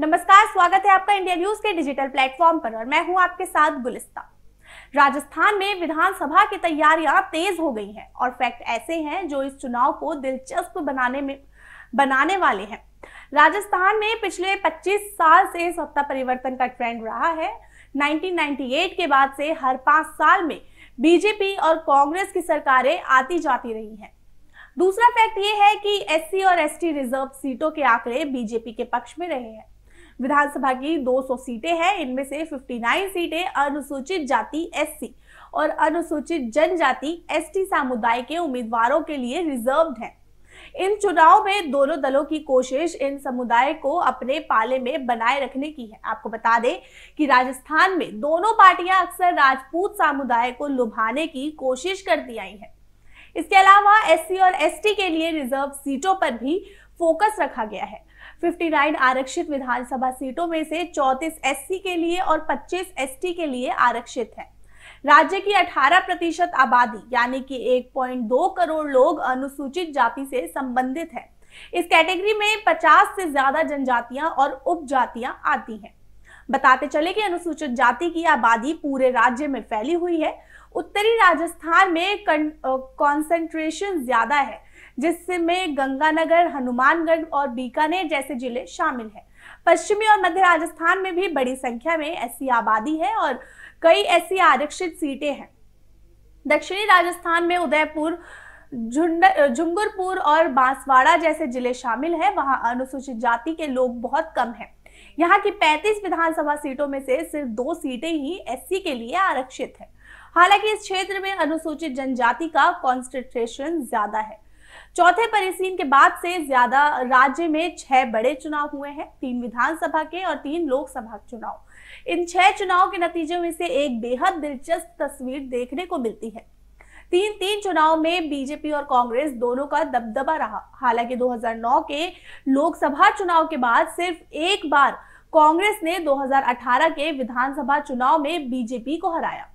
नमस्कार, स्वागत है आपका इंडिया न्यूज के डिजिटल प्लेटफॉर्म पर और मैं हूं आपके साथ गुलिस्ता। राजस्थान में विधानसभा की तैयारियां तेज हो गई हैं और फैक्ट ऐसे हैं जो इस चुनाव को दिलचस्प बनाने वाले हैं। राजस्थान में पिछले 25 साल से सत्ता परिवर्तन का ट्रेंड रहा है। 1998 के बाद से हर 5 साल में बीजेपी और कांग्रेस की सरकारें आती जाती रही हैं। दूसरा फैक्ट ये है कि एससी और एसटी रिजर्व सीटों के आंकड़े बीजेपी के पक्ष में रहे हैं। विधानसभा की 200 सीटें हैं, इनमें से 59 सीटें अनुसूचित जाति एससी और अनुसूचित जनजाति एसटी समुदाय के उम्मीदवारों के लिए रिजर्व्ड हैं। इन चुनाव में दोनों दलों की कोशिश इन समुदाय को अपने पाले में बनाए रखने की है। आपको बता दें कि राजस्थान में दोनों पार्टियां अक्सर राजपूत समुदाय को लुभाने की कोशिश करती आई हैं। इसके अलावा एससी और एसटी के लिए रिजर्व सीटों पर भी फोकस रखा गया है। 59 आरक्षित विधानसभा सीटों में से 34 एससी के लिए और 25 एसटी के लिए आरक्षित है। राज्य की 18% आबादी यानी कि 1.2 करोड़ लोग अनुसूचित जाति से संबंधित है। इस कैटेगरी में 50 से ज्यादा जनजातियां और उपजातियां आती हैं। बताते चले कि अनुसूचित जाति की आबादी पूरे राज्य में फैली हुई है। उत्तरी राजस्थान में कॉन्सेंट्रेशन ज्यादा है, जिसमें गंगानगर, हनुमानगढ़ और बीकानेर जैसे जिले शामिल हैं। पश्चिमी और मध्य राजस्थान में भी बड़ी संख्या में ऐसी आबादी है और कई ऐसी आरक्षित सीटें हैं। दक्षिणी राजस्थान में उदयपुर, झुंझुनपुर और बांसवाड़ा जैसे जिले शामिल हैं। वहां अनुसूचित जाति के लोग बहुत कम हैं। यहाँ की 35 विधानसभा सीटों में से सिर्फ 2 सीटें ही एससी के लिए आरक्षित है। हालांकि इस क्षेत्र में अनुसूचित जनजाति का कॉन्सेंट्रेशन ज्यादा है। चौथे परिसीन के बाद से ज्यादा राज्य में 6 बड़े चुनाव हुए हैं, 3 विधानसभा के और 3 लोकसभा चुनाव। इन 6 चुनाव के नतीजों में से एक बेहद दिलचस्प तस्वीर देखने को मिलती है। 3 चुनाव में बीजेपी और कांग्रेस दोनों का दबदबा रहा। हालांकि 2009 के लोकसभा चुनाव के बाद सिर्फ एक बार कांग्रेस ने 2018 के विधानसभा चुनाव में बीजेपी को हराया,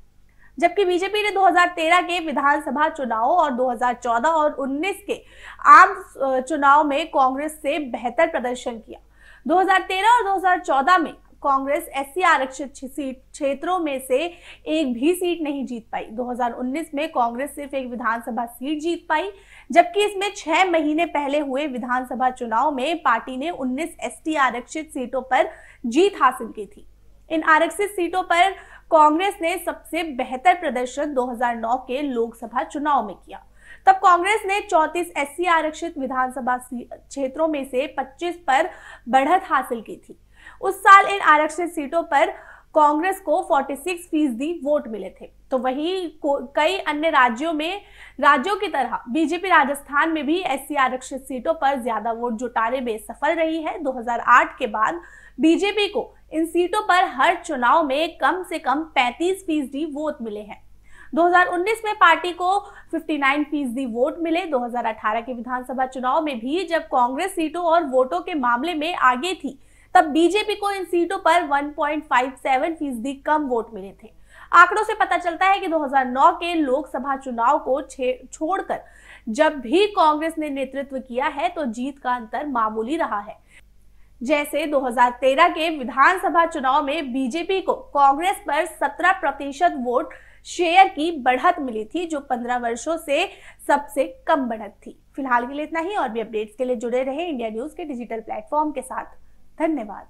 जबकि बीजेपी ने 2013 के विधानसभा चुनाव और 2014 और 19 के आम चुनाव में कांग्रेस से बेहतर प्रदर्शन किया। 2013 और 2014 में कांग्रेस एससी आरक्षित क्षेत्रों में से एक भी सीट नहीं जीत पाई। 2019 में कांग्रेस सिर्फ एक विधानसभा सीट जीत पाई, जबकि इसमें 6 महीने पहले हुए विधानसभा चुनाव में पार्टी ने 19 एसटी आरक्षित सीटों पर जीत हासिल की थी। इन आरक्षित सीटों पर कांग्रेस ने सबसे बेहतर प्रदर्शन 2009 के लोकसभा चुनाव में किया। तब कांग्रेस ने 34 एससी आरक्षित विधानसभा क्षेत्रों में से 25 पर बढ़त हासिल की थी। उस साल इन आरक्षित सीटों पर कांग्रेस को 46% वोट मिले थे। तो वहीं कई अन्य राज्यों की तरह बीजेपी राजस्थान में भी एससी आरक्षित सीटों पर ज्यादा वोट जुटाने में सफल रही है। 2008 के बाद बीजेपी को इन सीटों पर हर चुनाव में कम से कम 35% वोट मिले हैं। 2019 में पार्टी को 59% वोट मिले। 2018 के विधानसभा चुनाव में भी जब कांग्रेस सीटों और वोटों के मामले में आगे थी, तब बीजेपी को इन सीटों पर 1.57% कम वोट मिले थे। आंकड़ों से पता चलता है कि 2009 के लोकसभा चुनाव को छोड़कर जब भी कांग्रेस ने नेतृत्व किया है तो जीत का अंतर मामूली रहा है। जैसे 2013 के विधानसभा चुनाव में बीजेपी को कांग्रेस पर 17% वोट शेयर की बढ़त मिली थी, जो 15 वर्षों से सबसे कम बढ़त थी। फिलहाल के लिए इतना ही। और भी अपडेट्स के लिए जुड़े रहे इंडिया न्यूज के डिजिटल प्लेटफॉर्म के साथ। धन्यवाद।